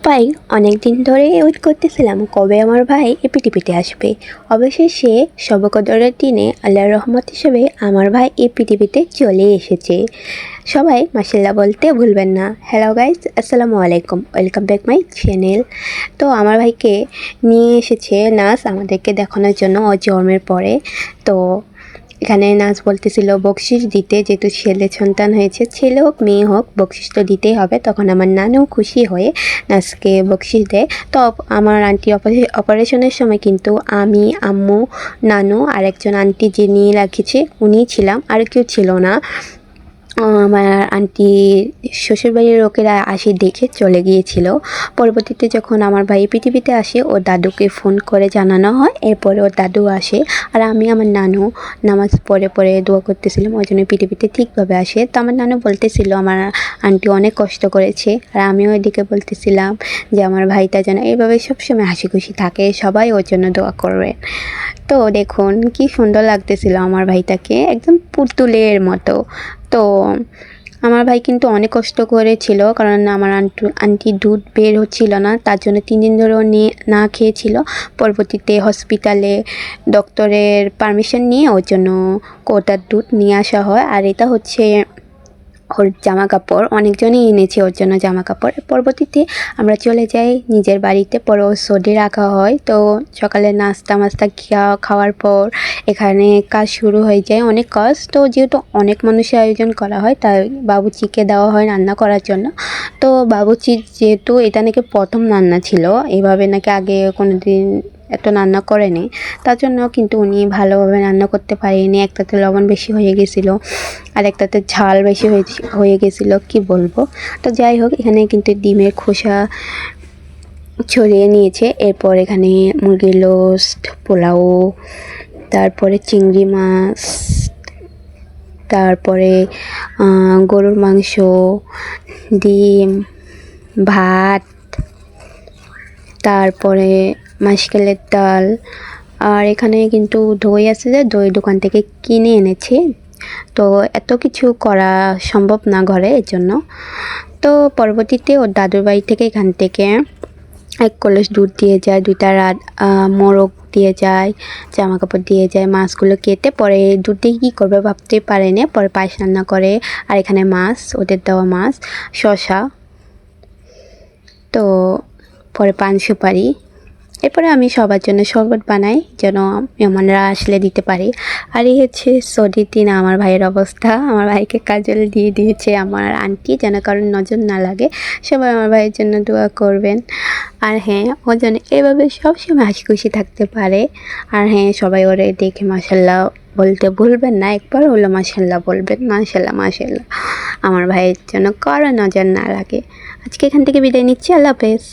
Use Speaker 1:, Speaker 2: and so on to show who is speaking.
Speaker 1: ভাই অনেক দিন ধরে ওয়েট করতেছিলাম কবে আমার ভাই এই পৃথিবীতে আসবে। অবশেষে শবে কদরের দিনে আল্লাহর রহমত হিসেবে আমার ভাই এই পৃথিবীতে চলে এসেছে। সবাই মাশাআল্লাহ বলতে ভুলবেন না। হ্যালো গাইজ, আসসালামু আলাইকুম, ওয়েলকাম ব্যাক মাই চ্যানেল। তো আমার ভাইকে নিয়ে এসেছে নার্স আমাদেরকে দেখানোর জন্য ও জন্মের পরে। তো এখানে নার্স বলতেছিল বকশিস দিতে, যেহেতু ছেলে সন্তান হয়েছে, ছেলে হোক মেয়ে হোক বকশিস তো দিতেই হবে। তখন আমার নানু খুশি হয়ে নার্সকে বকশিস দেয়। তো আমার আন্টি অপারেশনের সময় কিন্তু আমি, আম্মু, নানু আর একজন আন্টি যিনি রাখেছে উনিই ছিলাম, আর কেউ ছিল না। আমার আন্টি শ্বশুরবাড়ির লোকেরা আসি দেখে চলে গিয়েছিল। পরবর্তীতে যখন আমার ভাই পৃথিবীতে আসে ওর দাদুকে ফোন করে জানানো হয়, এরপরে ওর দাদু আসে আর আমি আমার নানু নামাজ পড়ে পড়ে দোয়া করতেছিলাম ওই জন্য পৃথিবীতে ঠিকভাবে আসে। তো আমার নানু বলতেছিল আমার আন্টি অনেক কষ্ট করেছে, আর আমিও এদিকে বলতেছিলাম যে আমার ভাইটা যেন এইভাবে সবসময় হাসি খুশি থাকে, সবাই ওর জন্য দোয়া করবে। তো দেখুন কি সুন্দর লাগতেছিল আমার ভাইটাকে, একদম পুতুলের মতো। তো আমার ভাই কিন্তু অনেক কষ্ট করেছিল, কারণ আমার আন্টি দুধ বের হচ্ছিল না, তার জন্য 3 দিন ধরেও না খেয়েছিল। পরবর্তীতে হসপিটালে ডক্টরের পারমিশন নিয়ে ওর জন্য কোটার দুধ নিয়ে আসা হয়। আর এটা হচ্ছে ওর জামা কাপড়, অনেকজনই এনেছে ওর জন্য জামা কাপড়। পরবর্তীতে আমরা চলে যাই নিজের বাড়িতে, পরে ও সর্দি রাখা হয়। তো সকালে নাস্তা খাওয়ার পর এখানে কাজ শুরু হয়ে যায়, অনেক কাজ। তো যেহেতু অনেক মানুষের আয়োজন করা হয় তাই বাবুচিকে দেওয়া হয় রান্না করার জন্য। তো বাবুচি যেহেতু এটা নাকি প্রথম রান্না ছিল, এভাবে নাকি আগে কোনো দিন এত রান্না করেনি, তার জন্য কিন্তু উনি ভালোভাবে রান্না করতে পারেনি। একটাতে লবণ বেশি হয়ে গেছিলো আর একটাতে ঝাল বেশি হয়ে গেছিলো, কি বলবো। তো যাই হোক, এখানে কিন্তু ডিমের খোসা ছড়িয়ে নিয়েছে। এরপর এখানে মুরগির রোস্ট, পোলাও, তারপরে চিংড়ি মাছ, তারপরে গরুর মাংস, ডিম, ভাত, তারপরে মাশকালের ডাল। আর এখানে কিন্তু দই আছে, যে দই দোকান থেকে কিনে এনেছে। তো এত কিছু করা সম্ভব না ঘরে, এর জন্য। তো পরবর্তীতে ওর দাদুর বাড়ি থেকে এখান থেকে 1 কলস দুধ দিয়ে যায়, 2টা মোরগ দিয়ে যায়, জামা কাপড় দিয়ে যায়, মাছগুলো কেটে পরে দুধ দিয়ে কী করবে ভাবতে পারেনি, পরে পায়েস রান্না করে। আর এখানে মাছ, ওদের দেওয়া মাছ, শসা, তো পরে পান সুপারি। এরপরে আমি সবার জন্য শরবত বানাই যেন মেহমানরা আসলে দিতে পারি। আর এই হচ্ছে সর্দির দিন আমার ভাইয়ের অবস্থা। আমার ভাইকে কাজল দিয়ে দিয়েছে আমার আন্টি, যেন কারোর নজর না লাগে। সবাই আমার ভাইয়ের জন্য দোয়া করবেন। আর হ্যাঁ, ও যেন এভাবে সবসময় হাসি খুশি থাকতে পারে। আর হ্যাঁ, সবাই ওরে দেখে মাশাআল্লাহ বলতে ভুলবেন না, একবার হলো মাশাআল্লাহ বলবেন। মাশাআল্লাহ মাশাআল্লাহ, আমার ভাইয়ের জন্য কারো নজর না লাগে। আজকে এখান থেকে বিদায় নিচ্ছি, আল্লাহ হাফেজ।